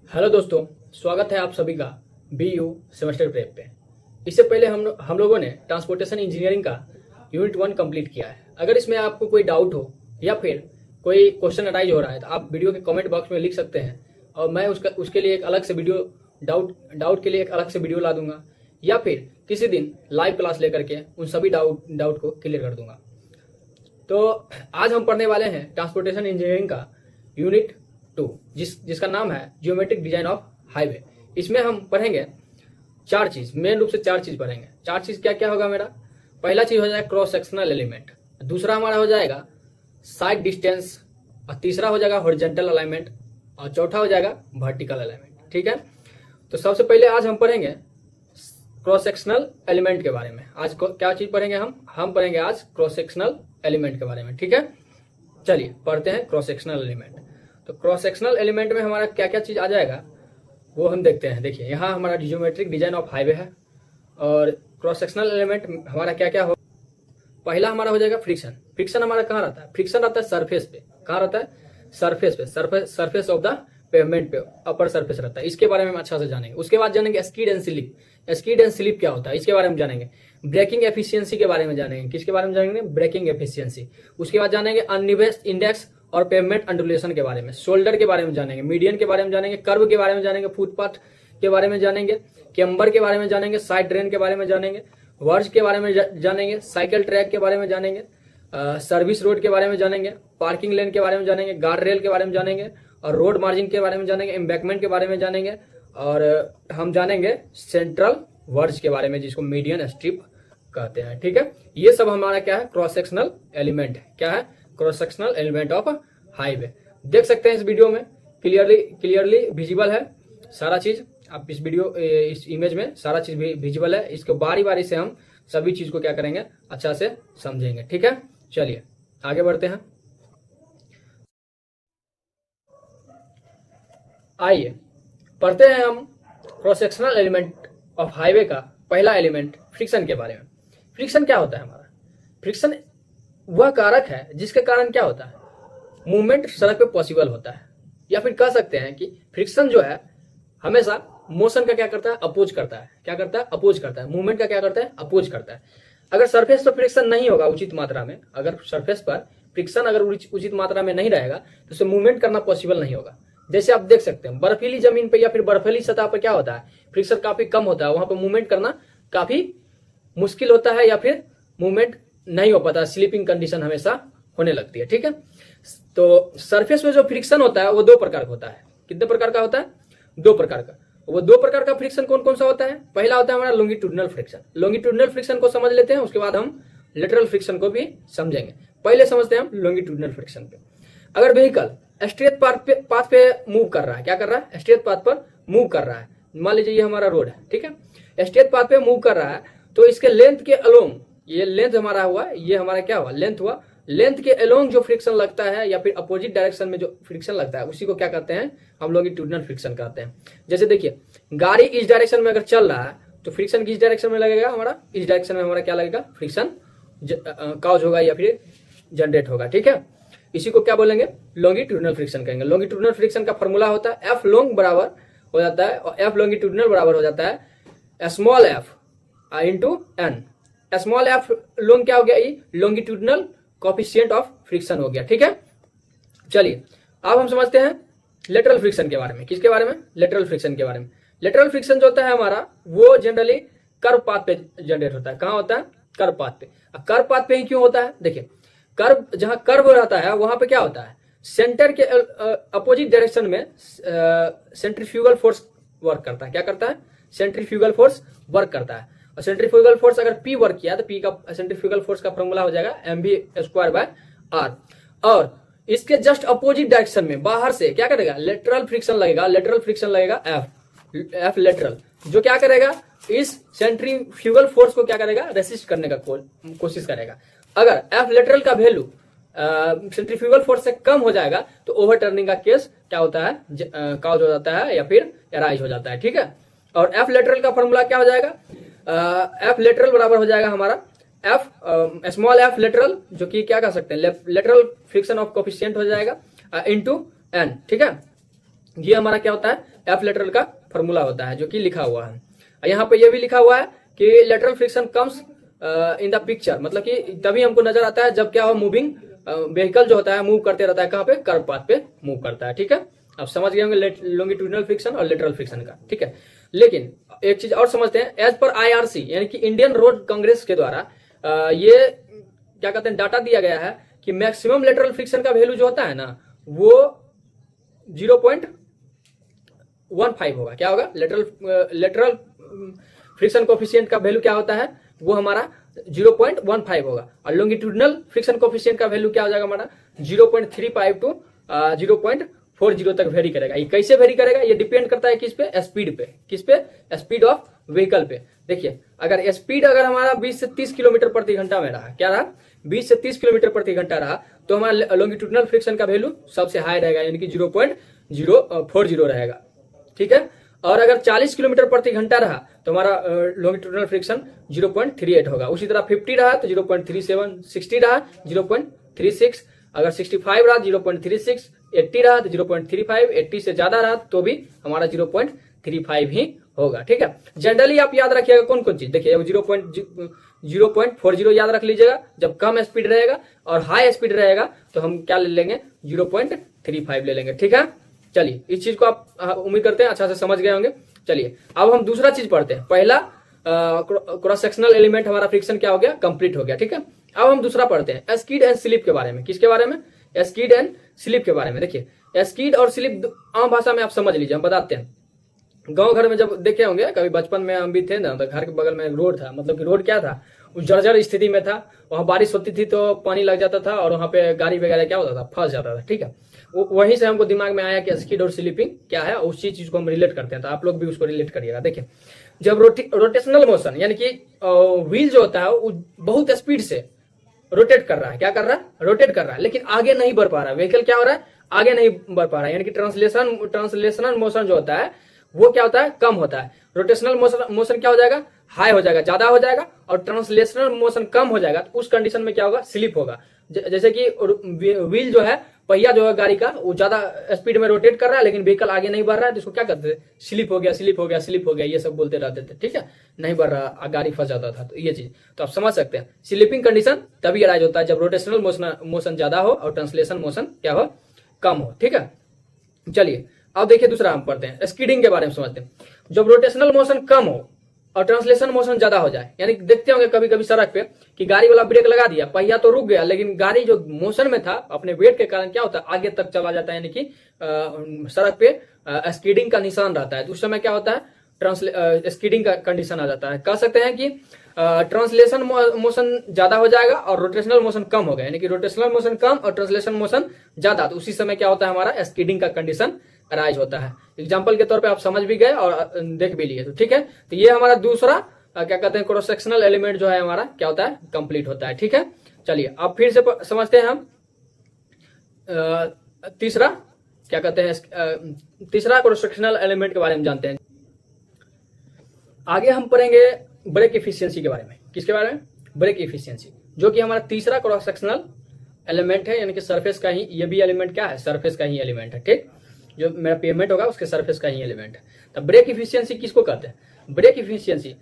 Hello दोस्तों, स्वागत है आप सभी का BU सेमेस्टर प्रेप पे। इससे पहले हम लोगों ने ट्रांसपोर्टेशन इंजीनियरिंग का यूनिट 1 कंप्लीट किया है। अगर इसमें आपको कोई डाउट हो या फिर कोई क्वेश्चन अराइज हो रहा है तो आप वीडियो के कमेंट बॉक्स में लिख सकते हैं और मैं उसके लिए एक अलग से वीडियो डाउट के लिए एक अलग से वीडियो ला दूंगा या फिर किसी दिन लाइव क्लास लेकर के उन सभी डाउट को क्लियर कर दूंगा। तो आज हम पढ़ने वाले हैं ट्रांसपोर्टेशन इंजीनियरिंग का यूनिट 2 जिसका नाम है जियोमेट्रिक डिजाइन ऑफ हाईवे। इसमें हम पढ़ेंगे चार चीज, मेन रूप से चार चीज पढ़ेंगे। चार चीज क्या क्या होगा मेरा? पहला चीज हो जाएगा क्रॉस सेक्शनल एलिमेंट, दूसरा हमारा हो जाएगा साइड डिस्टेंस, और तीसरा हो जाएगा हॉरिजॉन्टल अलाइनमेंट, और चौथा हो जाएगा वर्टिकल अलाइनमेंट। ठीक है, तो सबसे पहले आज हम पढ़ेंगे क्रॉस सेक्शनल एलिमेंट के बारे में। आज क्या चीज पढ़ेंगे? हम पढ़ेंगे आज क्रॉस सेक्शनल एलिमेंट के बारे में। ठीक है, चलिए पढ़ते हैं क्रॉस सेक्शनल एलिमेंट। तो क्रॉस सेक्शनल एलिमेंट में हमारा क्या क्या चीज आ जाएगा वो हम देखते हैं। देखिए, यहाँ हमारा जियोमेट्रिक डिजाइन ऑफ हाईवे है और क्रॉस सेक्शनल एलिमेंट हमारा क्या क्या हो। पहला हमारा हो जाएगा फ्रिक्शन। फ्रिक्शन हमारा कहाँ रहता है? फ्रिक्शन रहता है सरफेस पे। कहाँ रहता है? सरफेस पे, सरफेस ऑफ द पेवमेंट पे, अपर सरफेस रहता है। इसके बारे में हम अच्छा से जानेंगे। उसके बाद जानेंगे स्कीड एंड स्लिप। स्कीड एंड स्लिप क्या होता है इसके बारे में जानेंगे। ब्रेकिंग एफिशिएंसी के बारे में जानेंगे। किसके बारे में जानेंगे? Braking efficiency. उसके बाद जानेंगे अनइवन इंडेक्स और पेवमेंट अंडुलेशन के बारे में। शोल्डर के बारे में जानेंगे, मीडियन के बारे में जानेंगे, कर्व के बारे में जानेंगे, फुटपाथ के बारे में जानेंगे, कैम्बर के बारे में जानेंगे, साइड ड्रेन के बारे में जानेंगे, वर्ज के बारे में जानेंगे, साइकिल ट्रैक के बारे में जानेंगे, सर्विस रोड के बारे में जानेंगे, पार्किंग लेन के बारे में जानेंगे, गार्ड रेल के बारे में जानेंगे, और रोड मार्जिन के बारे में जानेंगे, एम्बैकमेंट के बारे में जानेंगे, और हम जानेंगे सेंट्रल वर्ज के बारे में जिसको मीडियन स्ट्रिप कहते हैं। ठीक है, ये सब हमारा क्या है? क्रॉस सेक्शनल एलिमेंट है। क्या है? Cross sectional element of highway. देख सकते हैं इस वीडियो में क्लियरली विजिबल है सारा चीज। आप इस इमेज में सारा चीज भी विजिबल है। इसको बारी बारी से हम सभी चीज को क्या करेंगे? अच्छा से समझेंगे। ठीक है, चलिए आगे बढ़ते हैं। आइए पढ़ते हैं हम cross sectional element of highway का पहला एलिमेंट फ्रिक्शन के बारे में। फ्रिक्शन क्या होता है हमारा? फ्रिक्शन वह कारक है जिसके कारण क्या होता है? मूवमेंट सड़क पे पॉसिबल होता है। या फिर कह सकते हैं कि फ्रिक्शन जो है हमेशा मोशन का क्या करता है? अपोज करता है। क्या करता है? अपोज करता है। मूवमेंट का क्या करता है? अपोज करता है। अगर सरफेस पर फ्रिक्शन नहीं होगा उचित मात्रा में, अगर सरफेस पर फ्रिक्शन अगर उचित मात्रा में नहीं रहेगा तो उसे मूवमेंट करना पॉसिबल नहीं होगा। जैसे आप देख सकते हैं बर्फीली जमीन पे या फिर बर्फीली सतह पर क्या होता है? फ्रिक्शन काफी कम होता है, वहां पर मूवमेंट करना काफी मुश्किल होता है या फिर मूवमेंट नहीं हो पाता, स्लीपिंग कंडीशन हमेशा होने लगती है। ठीक है, तो सरफेस में जो फ्रिक्शन होता है वो दो प्रकार का होता है। कितने प्रकार का होता है? दो प्रकार का। वो दो प्रकार का फ्रिक्शन कौन कौन सा होता है? पहला होता है हमारा लॉन्गिट्यूडिनल फ्रिक्शन। लॉन्गिट्यूडिनल फ्रिक्शन को समझ लेते हैं, उसके बाद हम लेटरल फ्रिक्शन को भी समझेंगे। पहले समझते हैं हम लॉन्गिट्यूडिनल फ्रिक्शन पे। अगर व्हीकल स्ट्रेट पाथ पे मूव कर रहा है, क्या कर रहा है? स्ट्रेट पाथ पर मूव कर रहा है। मान लीजिए ये हमारा रोड है, ठीक है, स्ट्रेट पाथ पे मूव कर रहा है, तो इसके लेंथ के अलोंग, ये लेंथ हमारा हुआ, ये हमारा क्या हुआ? लेंथ हुआ। लेंथ के अलोंग जो फ्रिक्शन लगता है या फिर अपोजिट डायरेक्शन में जो फ्रिक्शन लगता है उसी को क्या कहते हैं? हम लॉन्गिट्यूडिनल फ्रिक्शन कहते हैं। जैसे देखिए, गाड़ी इस डायरेक्शन में अगर चल रहा है तो फ्रिक्शन किस डायरेक्शन में लगेगा? हमारा इस डायरेक्शन में हमारा क्या लगेगा? फ्रिक्शन काउज होगा या फिर जनरेट होगा। ठीक है, इसी को क्या बोलेंगे? लॉन्गिट्यूडिनल फ्रिक्शन कहेंगे। लॉन्गिट्यूडिनल फ्रिक्शन का फॉर्मूला होता है एफ लॉन्ग बराबर हो जाता है, और एफ लॉन्गिट्यूडिनल बराबर हो जाता है small f into N. Small f long क्या हो गया? ये लॉन्गिट्यूडिनल कोएफिशिएंट ऑफ फ्रिक्शन हो गया। ठीक है, चलिए अब हम समझते हैं लेटरल फ्रिक्शन के बारे में। किसके बारे में? लेटरल फ्रिक्शन के बारे में। लेटरल फ्रिक्शन जो होता है हमारा वो जनरली कर्व पाथ पे जनरेट होता है। कहाँ होता है? कर्व पाथ पे। कर्व पाथ पे ही क्यों होता है? देखिए, कर्व जहां कर्व रहता है वहां पे क्या होता है? सेंटर के अपोजिट डायरेक्शन में सेंट्रीफ्यूगल फोर्स वर्क करता है। क्या करता है? सेंट्रीफ्यूगल फोर्स वर्क करता है। और सेंट्रीफ्यूगल फोर्स अगर P वर्क किया तो P का सेंट्रीफ्यूगल फोर्स का फॉर्मूला हो जाएगा mv²/r। और इसके जस्ट अपोजिट डायरेक्शन में बाहर से क्या करेगा? लेटरल फ्रिक्शन लगेगा। लेटरल फ्रिक्शन लगेगा F लेटरल, जो क्या करेगा? इस सेंट्रीफ्यूगल फोर्स को क्या करेगा? रेसिस्ट करने का कोशिश करेगा। अगर F लेटरल का वैल्यू सेंट्रीफ्यूगल फोर्स से कम हो जाएगा तो ओवरटर्निंग का केस क्या होता है? काउज हो जाता है या फिर एराइज हो जाता है। ठीक है, और F लेटरल का फॉर्मूला क्या हो जाएगा? F लेटरल बराबर हो जाएगा हमारा F स्मॉल F लेटरल, जो कि क्या कह सकते हैं? लेटरल फ्रिक्शन ऑफ कोएफिशिएंट हो जाएगा इनटू N। ठीक है, ये हमारा क्या होता है, एफ लेटरल का फॉर्मूला होता है जो कि लिखा हुआ है। यहाँ पे ये भी लिखा हुआ है कि lateral friction comes in the picture, मतलब कि तभी हमको नजर आता है जब क्या हो, मूविंग व्हीकल जो होता है मूव करते रहता है, कहाँ पे, कर्व पाथ पे मूव करता है। ठीक है, अब समझ गए होंगे लॉन्गिट्यूडिनल फ्रिक्शन और लेटरल फ्रिक्शन का। ठीक है, लेकिन एक चीज और समझते हैं, एज पर IRC यानी कि इंडियन रोड कांग्रेस के द्वारा ये क्या कहते हैं, डाटा दिया गया है कि मैक्सिमम लेटरल फ्रिक्शन का वैल्यू जो होता है ना वो 0.15 होगा। क्या होगा, लेटरल फ्रिक्शन कोफिशिएंट का वैल्यू क्या होता है, वो हमारा 0.15 होगा। और लॉन्गिट्यूडिनल फ्रिक्शन कोफिशिएंट का वैल्यू क्या हो जाएगा हमारा 0.35 टू 0.40 तक वेरी करेगा। ये कैसे वेरी करेगा, ये डिपेंड करता है किस पे, स्पीड पे। किस पे, स्पीड ऑफ व्हीकल पे। देखिए, अगर स्पीड अगर हमारा 20 से 30 किलोमीटर प्रति घंटा में रहा, क्या रहा, 20 से 30 किलोमीटर प्रति घंटा रहा, तो हमारा लॉन्गिट्यूडिनल फ्रिक्शन का वैल्यू सबसे हाई रहेगा, यानी कि 0.040 रहेगा। ठीक है, और अगर 40 किलोमीटर प्रति घंटा रहा तो हमारा लॉन्गिट्यूडिनल फ्रिक्शन 0.38 होगा। उसी तरह 50 रहा तो 0.37, 60 रहा 0.36, अगर 65 रहा 0.36, 80 रहा तो 0.35, 80 से ज्यादा रहा तो भी हमारा 0.35 ही होगा। ठीक है, जनरली आप याद रखिएगा कौन कौन चीज, देखिए 0.40 याद रख लीजिएगा जब कम स्पीड रहेगा, और हाई स्पीड रहेगा तो हम क्या ले लेंगे, 0.35 ले लेंगे। ठीक है, चलिए इस चीज को आप उम्मीद करते हैं अच्छा से समझ गए होंगे। चलिए अब हम दूसरा चीज पढ़ते हैं। पहला क्रॉस सेक्शनल एलिमेंट हमारा फ्रिक्शन क्या हो गया, कंप्लीट हो गया। ठीक है, अब हम दूसरा पढ़ते हैं, स्किड एंड स्लिप के बारे में। किसके बारे में, स्किड एंड स्लिप के बारे में। देखिए, स्किड और स्लिप आम भाषा में आप समझ लीजिए, हम बताते हैं। गांव घर में जब देखे होंगे कभी, बचपन में हम भी थे ना, तो घर के बगल में रोड था, मतलब कि रोड क्या था, उस जर्जर स्थिति में था, वहां बारिश होती थी तो पानी लग जाता था और वहां पे गाड़ी वगैरह क्या होता था, फंस जाता था। ठीक है, वहीं से हमको दिमाग में आया कि स्किड और स्लिपिंग क्या है, उसी चीज को हम रिलेट करते हैं, तो आप लोग भी उसको रिलेट करिएगा। देखिए, जब रोटेशनल मोशन यानी कि व्हील जो होता है वो बहुत स्पीड से रोटेट कर रहा है, क्या कर रहा है, रोटेट कर रहा है, लेकिन आगे नहीं बढ़ पा रहा है, व्हीकल क्या हो रहा है, आगे नहीं बढ़ पा रहा है, यानी कि ट्रांसलेशनल मोशन जो होता है वो क्या होता है, कम होता है। रोटेशनल मोशन क्या हो जाएगा, हाई हो जाएगा, ज्यादा हो जाएगा, और ट्रांसलेशनल मोशन कम हो जाएगा। तो उस कंडीशन में क्या होगा, स्लिप होगा। जैसे कि व्हील जो है, पहिया जो है गाड़ी का, वो ज्यादा स्पीड में रोटेट कर रहा है लेकिन व्हीकल आगे नहीं बढ़ रहा है, तो इसको क्या करते थे, स्लिप हो गया, स्लिप हो गया, स्लिप हो गया, ये सब बोलते रहते थे। ठीक है, नहीं बढ़ रहा, गाड़ी फंस जाता था। तो ये चीज तो आप समझ सकते हैं, स्लिपिंग कंडीशन तभी अराइज होता है जब रोटेशनल मोशन ज्यादा हो और ट्रांसलेशन मोशन क्या हो, कम हो। ठीक है, चलिए अब देखिए दूसरा हम पढ़ते हैं, स्किडिंग के बारे में समझते हैं। जब रोटेशनल मोशन कम हो और ट्रांसलेशन मोशन ज्यादा हो जाए, यानी देखते होंगे कभी कभी सड़क पे कि गाड़ी वाला ब्रेक लगा दिया, पहिया तो रुक गया, लेकिन गाड़ी जो मोशन में था अपने वेट के कारण क्या होता है, आगे तक चला जाता है, यानी कि सड़क पे स्किडिंग का निशान रहता है। तो उस समय क्या होता है, स्किडिंग का कंडीशन आ जाता है। कह सकते हैं कि ट्रांसलेशन मोशन ज्यादा हो जाएगा और रोटेशनल मोशन कम हो गया, यानी कि रोटेशनल मोशन कम और ट्रांसलेशन मोशन ज्यादा, तो उसी समय क्या होता है, हमारा स्किडिंग का कंडीशन अराइज होता है। एग्जाम्पल के तौर पे आप समझ भी गए और देख भी लिए, तो ठीक है। तो ये हमारा दूसरा क्या कहते हैं, क्रॉस सेक्शनल एलिमेंट जो है हमारा क्या होता है, कंप्लीट होता है। ठीक है, चलिए अब फिर से समझते हैं हम तीसरा क्या कहते हैं, तीसरा क्रॉस सेक्शनल एलिमेंट के बारे में जानते हैं। आगे हम पढ़ेंगे ब्रेक इफिशियंसी के बारे में। किसके बारे में, ब्रेक इफिशियंसी, जो कि हमारा तीसरा क्रॉस सेक्शनल एलिमेंट है, यानी कि सरफेस का ही, ये भी एलिमेंट क्या है, सरफेस का ही एलिमेंट है। ठीक, जो मेरा पेमेंट होगा उसके सरफेस का ही एलिमेंट है। तो ब्रेक इफिशियंसी किसको कहते हैं, brake efficiency,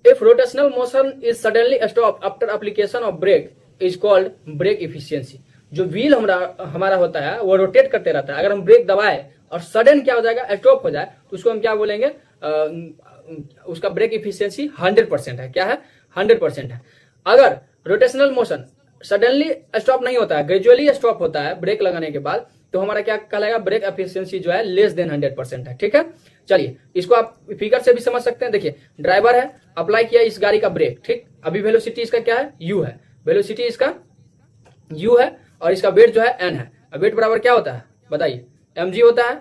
if rotational motion is suddenly stop after application of brake is called brake efficiency. जो व्हील हमारा होता है वो रोटेट करते रहता है, अगर हम ब्रेक दबाए और सडन क्या हो जाएगा, स्टॉप हो जाए, तो उसको हम क्या बोलेंगे, उसका ब्रेक इफिशियंसी 100% है। क्या है, 100% है। अगर रोटेशनल मोशन सडनली स्टॉप नहीं होता है, ग्रेजुअली स्टॉप होता है ब्रेक लगाने के बाद, तो हमारा क्या कहलाएगा, ब्रेक एफिशिएंसी जो है लेस देन 100% है। ठीक है, चलिए इसको आप फिगर से भी समझ सकते हैं। देखिए, ड्राइवर है, अप्लाई किया इस गाड़ी का ब्रेक, ठीक, अभी वेलोसिटी इसका क्या है, u है, वेलोसिटी इसका u है, और इसका वेट जो है n है। अब वेट बराबर क्या होता है बताइए, mg होता है।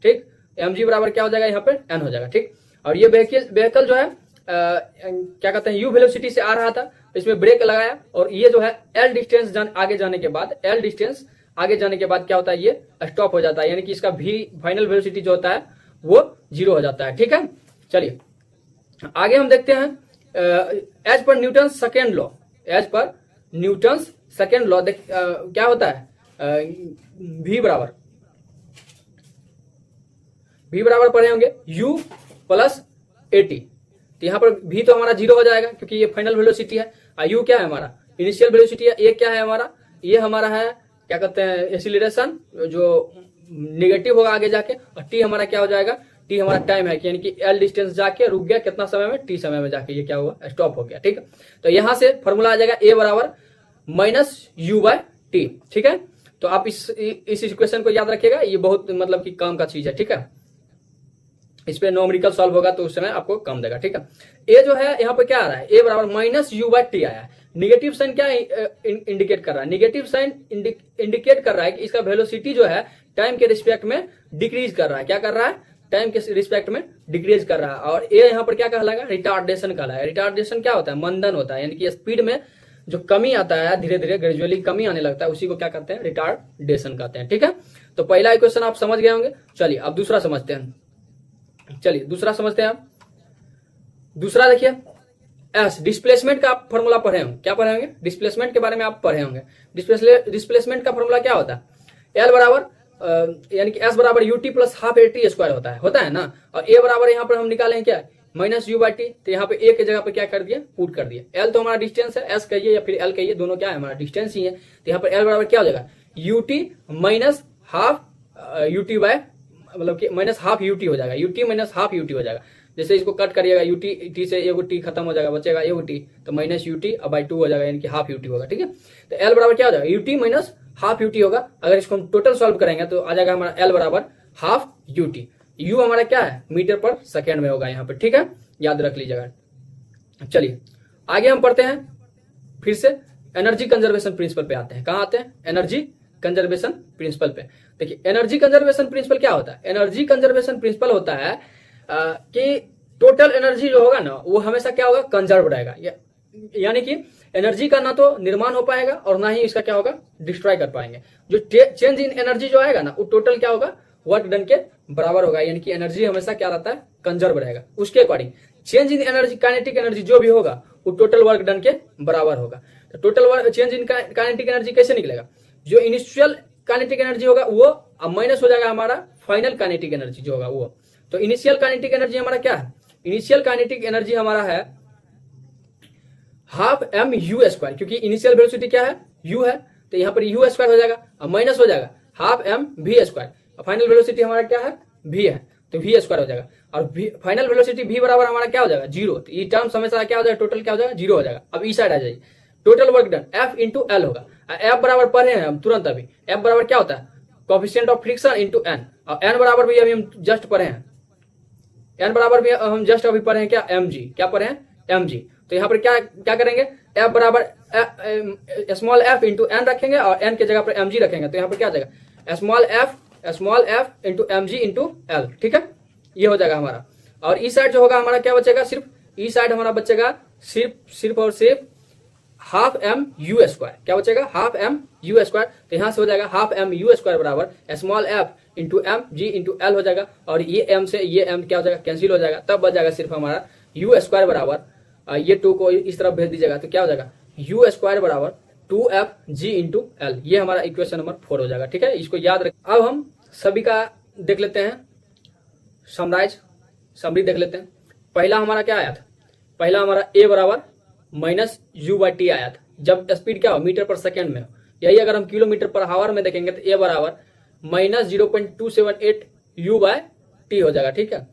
ठीक, mg बराबर क्या हो जाएगा, यहाँ पे n हो जाएगा। ठीक, और ये व्हीकल जो है क्या कहते हैं, u वेलोसिटी से आ रहा था, इसमें ब्रेक लगाया, और ये जो है l डिस्टेंस आगे जाने के बाद, l डिस्टेंस आगे जाने के बाद क्या होता है, ये स्टॉप हो जाता है, यानी कि इसका v फाइनल वेलोसिटी जो होता है वो 0 हो जाता है। ठीक है, चलिए आगे हम देखते हैं, एज पर न्यूटन सेकेंड लॉ, एज पर न्यूटन सेकेंड लॉ क्या होता है, v बराबर v बराबर पढ़े होंगे u प्लस 80। तो यहाँ पर v तो हमारा 0 हो जाएगा क्योंकि ये फाइनल वेलोसिटी है। और u क्या है हमारा, इनिशियल वेलोसिटी है। ये क्या है हमारा, ये हमारा है क्या कहते हैं, एक्सीलरेशन जो निगेटिव होगा आगे जाके। और t हमारा क्या हो जाएगा, t हमारा टाइम है, यानी कि l डिस्टेंस जाके रुक गया कितना समय में, t समय में जाके ये क्या हुआ, स्टॉप हो गया। ठीक है, तो यहां से फॉर्मूला आ जाएगा a बराबर माइनस u बाय टी। ठीक है, तो आप इस इक्वेशन को याद रखिएगा, ये बहुत मतलब कि काम का चीज है। ठीक है, इस पे न्यूमेरिकल सॉल्व होगा तो उस समय आपको काम देगा। ठीक है, ए जो है यहाँ पे क्या आ रहा है, a बराबर माइनस u बाय टी आया है। निगेटिव साइन क्या इंडिकेट कर रहा है, निगेटिव साइन इंडिकेट कर रहा है कि इसका वेलोसिटी जो है टाइम के रिस्पेक्ट में डिक्रीज कर रहा है। क्या कर रहा है, टाइम के रिस्पेक्ट में डिक्रीज कर रहा है। और ए यहाँ पर क्या कहलाएगा, रिटार्डेशन कहलाएगा। रिटार्डेशन क्या होता है, मंदन होता है, यानी कि स्पीड में जो कमी आता है, धीरे धीरे ग्रेजुअली कमी आने लगता है, उसी को क्या कहते हैं, रिटार्डेशन कहते हैं। ठीक है, तो पहला इक्वेशन आप समझ गए होंगे। चलिए अब दूसरा समझते हैं। चलिए दूसरा समझते हैं आप। दूसरा देखिए, एस डिस्प्लेसमेंट का आप फॉर्मूला पढ़े होंगे। क्या पढ़े होंगे, डिस्प्लेसमेंट के बारे में आप पढ़े होंगे। डिस्प्लेसमेंट का फॉर्मूला क्या होता है, एल बराबर यानी कि एस बराबर UT plus half A T square होता है ना। और ए बराबर यहाँ पर हम निकाले हैं क्या, माइनस यू बाई टी। तो यहाँ पे ए की जगह पे क्या कर दिया, पुट कर दिया। एल तो हमारा डिस्टेंस है, एस कहिए या फिर एल कहिए, दोनों क्या है, हमारा डिस्टेंस ही है। तो यहाँ पर एल बराबर क्या हो जाएगा, u t minus half u t by मतलब कि माइनस हाफ यूटी हो जाएगा, यूटी माइनस हाफ यूटी हो जाएगा। जैसे इसको कट करिएगा, यूटी टी से एगो टी खत्म हो जाएगा, बचेगा एगो टी, तो माइनस यूटी बाई 2 हो जाएगा, यानी कि हाफ यूटी होगा। ठीक है, तो एल बराबर क्या हो जाएगा, यूटी माइनस हाफ यूटी होगा। अगर इसको हम टोटल सॉल्व करेंगे तो आ जाएगा हमारा एल बराबर हाफ यूटी। यू हमारा क्या है, मीटर पर सेकेंड में होगा यहाँ पर। ठीक है, याद रख लीजिएगा। चलिए आगे हम पढ़ते हैं, फिर से एनर्जी कंजर्वेशन प्रिंसिपल पे आते हैं। कहाँ आते हैं, एनर्जी कंजर्वेशन प्रिंसिपल पे। देखिए एनर्जी कंजर्वेशन प्रिंसिपल क्या होता है, एनर्जी कंजर्वेशन प्रिंसिपल होता है कि टोटल एनर्जी जो होगा ना वो हमेशा क्या होगा, कंजर्व रहेगा। यानी कि एनर्जी का ना तो निर्माण हो पाएगा और ना ही इसका क्या होगा, डिस्ट्रॉय कर पाएंगे। जो चेंज इन एनर्जी जो आएगा ना वो टोटल क्या होगा, वर्क डन के बराबर होगा। यानी कि एनर्जी हमेशा क्या रहता है, कंजर्व रहेगा। उसके according change in energy, kinetic energy जो भी होगा वो टोटल वर्क डन के बराबर होगा। तो total change in kinetic energy कैसे निकलेगा, जो इनिशियल काइनेटिक एनर्जी होगा वो माइनस हो जाएगा हमारा फाइनल काइनेटिक एनर्जी जो होगा वो। तो इनिशियल काइनेटिक एनर्जी हमारा क्या है, इनिशियल काइनेटिक एनर्जी हमारा है हाफ एम यू स्क्वायर, क्योंकि इनिशियल वेलोसिटी क्या है, यू है। तो यहाँ पर यू स्क्वायर हो जाएगा और माइनस हो जाएगा half m v square. Final velocity हमारा क्या है, वी है, तो वी स्क्वायर हो जाएगा। और फाइनल वेलोसिटी वी बराबर हमारा क्या हो जाएगा, 0। तो ये टर्म्स हमेशा क्या हो जाएगा, टोटल क्या हो जाएगा, 0 हो जाएगा। अब इस साइड आ जाइए, total work done F into L होगा। एफ बराबर पढ़े हैं हम तुरंत अभी, एफ बराबर क्या होता है, coefficient of friction into N. और एन बराबर भी अभी हम जस्ट पढ़े हैं, एन बराबर भी हम जस्ट अभी पढ़े हैं क्या, एम जी। क्या पढ़े हैं, एम जी। तो यहाँ पर क्या क्या करेंगे, एफ बराबर स्मॉल एफ इंटू एन रखेंगे और एन की जगह पर एम जी रखेंगे। तो यहाँ पर क्या आ जाएगा, small f into m g into l. ठीक है, ये हो जाएगा हमारा। और ई साइड जो होगा हमारा क्या बचेगा, सिर्फ ई साइड हमारा बचेगा सिर्फ और सिर्फ हाफ एम यू स्क्वायर। क्या बचेगा, हाफ एम यू स्क्वायर। तो यहाँ से हो जाएगा हाफ एम यू स्क्वायर बराबर small f into m g into l हो जाएगा। और ये एम से ये एम क्या हो जाएगा, कैंसिल हो जाएगा। तब बच जाएगा सिर्फ हमारा यू स्क्वायर बराबर, ये 2 को इस तरफ भेज दीजिएगा तो क्या हो जाएगा, यू स्क्वायर बराबर 2f g इंटू एल। ये हमारा इक्वेशन नंबर 4 हो जाएगा। ठीक है, इसको याद रख। अब हम सभी का देख लेते हैं, समरी देख लेते हैं। पहला हमारा क्या आया था, पहला हमारा a बराबर माइनस यू बाई टी आया था, जब स्पीड क्या हो, मीटर पर सेकेंड में हो। यही अगर हम किलोमीटर पर हावर में देखेंगे तो a बराबर माइनस 0.278 यू बाय टी हो जाएगा। ठीक है,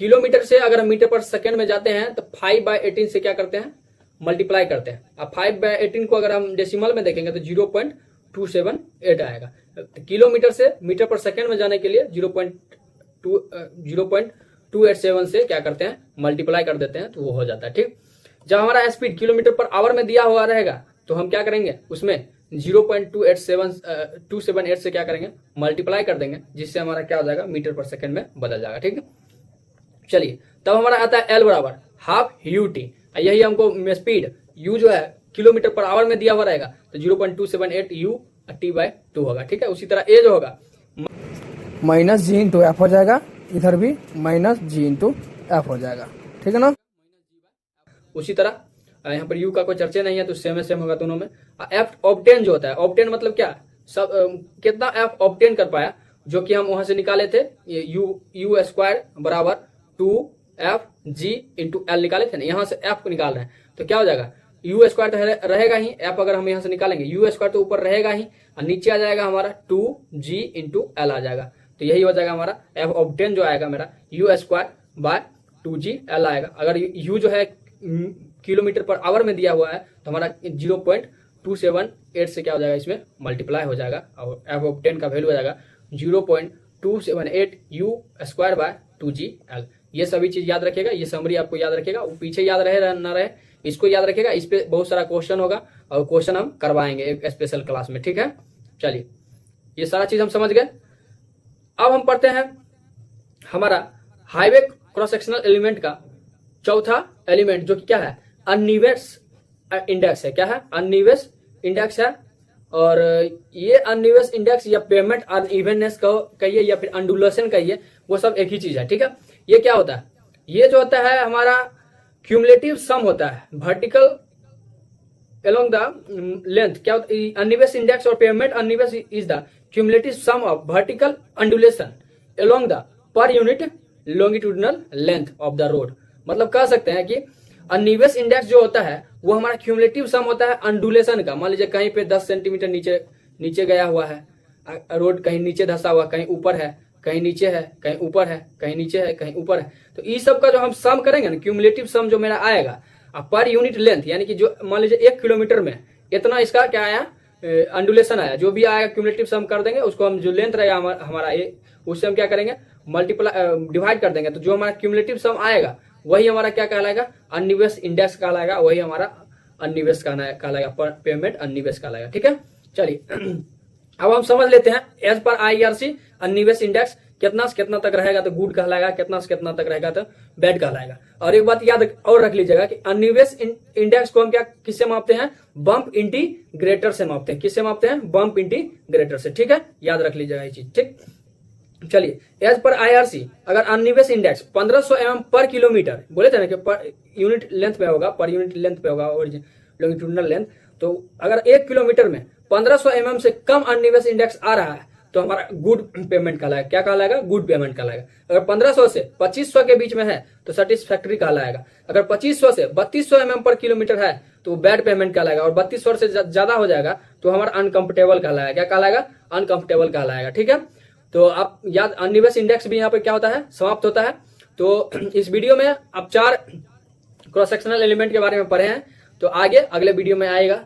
किलोमीटर से अगर हम मीटर पर सेकेंड में जाते हैं तो 5/18 से क्या करते हैं, मल्टीप्लाई करते हैं। अब 5/18 को अगर हम डेसिमल में देखेंगे तो 0.278 आएगा। तो किलोमीटर से मीटर पर सेकेंड में जाने के लिए 0.287 से क्या करते हैं, मल्टीप्लाई कर देते हैं, तो वो हो जाता है। ठीक, जब हमारा स्पीड किलोमीटर पर आवर में दिया हुआ रहेगा तो हम क्या करेंगे, उसमें 0.278 से क्या करेंगे, मल्टीप्लाई कर देंगे, जिससे हमारा क्या हो जाएगा, मीटर पर सेकेंड में बदल जाएगा। ठीक है, चलिए तब हमारा आता है एल बराबर हाफ यू टी। यही हमको स्पीड यू जो है किलोमीटर पर आवर में दिया हुआ रहेगा तो 0.278 यू टी बाय 2 होगा। ठीक है, उसी तरह ए जो होगा माइनस जी इंटू एफ हो जाएगा, इधर भी माइनस जी इंटू एफ हो जाएगा। ठीक है ना, उसी तरह यहाँ पर यू का कोई चर्चा नहीं है तो सेम होगा दोनों में। एफ ऑब्टेन जो होता है, ऑब्टेन मतलब क्या, सब कितना एफ ऑब्टेन कर पाया जो कि हम वहां से निकाले थे, ये यू स्क्वायर बराबर 2FG इंटू एल निकाले थे ना, यहाँ से एफ को निकाल रहे हैं तो क्या हो जाएगा, यू स्क्वायर तो रहेगा ही, एफ अगर हम यहाँ से निकालेंगे यू स्क्वायर तो ऊपर रहेगा ही और नीचे आ जाएगा हमारा 2G इंटू एल आ जाएगा। तो यही हो जाएगा हमारा एफ ऑफ 10 जो आएगा मेरा you square by 2G L आएगा। अगर यू जो है किलोमीटर पर आवर में दिया हुआ है तो हमारा 0.278 से क्या हो जाएगा, इसमें मल्टीप्लाई हो जाएगा और एफ ऑफ 10 का वैल्यू हो जाएगा 0.278 you square by 2G L. ये सभी चीज याद रखेगा, ये समरी आपको याद रखेगा, वो पीछे याद रहे ना रहे इसको याद रखेगा। इस पे बहुत सारा क्वेश्चन होगा और क्वेश्चन हम करवाएंगे एक स्पेशल क्लास में, ठीक है। चलिए ये सारा चीज हम समझ गए। अब हम पढ़ते हैं हमारा हाईवे क्रॉस सेक्शनल एलिमेंट का चौथा एलिमेंट, जो कि क्या है, अनइवेंस इंडेक्स है। क्या है, अनइवेंस इंडेक्स है। और ये अनइवेंस इंडेक्स या पेमेंट अनइवननेस कहिए या फिर अंडुलेशन कहिए, वो सब एक ही चीज है, ठीक है। ये क्या होता है, ये जो होता है हमारा क्यूमुलेटिव सम होता है वर्टिकल along द लेंथ। क्या होता है, अनइवेंस इंडेक्स और pavement unevenness is the cumulative sum of vertical undulation along the per unit longitudinal length of the road. मतलब कह सकते हैं कि अनइवेंस इंडेक्स जो होता है वो हमारा क्यूमुलेटिव सम होता है अंडुलेशन का। मान लीजिए कहीं पे 10 सेंटीमीटर नीचे गया हुआ है रोड, कहीं नीचे धंसा हुआ, कहीं ऊपर है, कहीं नीचे है, कहीं ऊपर है, कहीं नीचे है, कहीं ऊपर है। तो इस सब का जो हम सम करेंगे ना, क्यूमुलेटिव सम जो मेरा आएगा पर यूनिट लेंथ, यानी कि जो मान लीजिए 1 किलोमीटर में इतना इसका क्या आया, अंडुलेशन आया, जो भी आएगा क्यूमुलेटिव सम कर देंगे उसको हम, जो लेंथ रहेगा हमारा उससे हम क्या करेंगे, मल्टीप्लाई डिवाइड कर देंगे। तो जो हमारा क्यूमुलेटिव सम आएगा वही हमारा क्या कहलाएगा, अनइवेंस इंडेक्स कहलाएगा, वही हमारा अनइवेंस कहलाएगा, पेमेंट अनइवेंस कहलाएगा, ठीक है। चलिए अब हम समझ लेते हैं एज पर IRC अनइवेंस इंडेक्स कितना से कितना तक रहेगा तो गुड कहलाएगा, कितना से कितना तक रहेगा तो बैड कहलाएगा। और एक बात याद और रख लीजिएगा कि अनइवेंस इंडेक्स को हम क्या किससे मापते हैं, बम्प इंटीग्रेटर से मापते हैं। किससे मापते हैं, बम्प इंटीग्रेटर से, ठीक है, याद रख लीजिएगा ये चीज, ठीक। चलिए एज पर IRC अगर अनइवेंस इंडेक्स 1500 mm पर किलोमीटर, बोले थे ना कि पर यूनिट लेंथ पे होगा, पर यूनिट लेंथ पे होगा लॉन्गिट्यूडिनल लेंथ, तो अगर 1 किलोमीटर में 1500 mm से कम अनइवेंस इंडेक्स आ रहा है तो हमारा गुड पेमेंट कहलाएगा। क्या कहलाएगा, गुड पेमेंट कहलाएगा। अगर 1500 से 2500 के बीच में है तो सेटिस्फैक्ट्री कहलाएगा। अगर 2500 से 3200 mm पर किलोमीटर है तो बैड पेमेंट कहलाएगा। और 3200 से ज्यादा हो जाएगा तो हमारा अनकंफर्टेबल कहलाएगा। क्या कहलाएगा, अनकंफर्टेबल कहलाएगा, ठीक है। तो आप याद, अनइवेंस इंडेक्स भी यहाँ पे क्या होता है, समाप्त होता है। तो इस वीडियो में आप 4 क्रॉस सेक्शनल एलिमेंट के बारे में पढ़े हैं, तो आगे अगले वीडियो में आएगा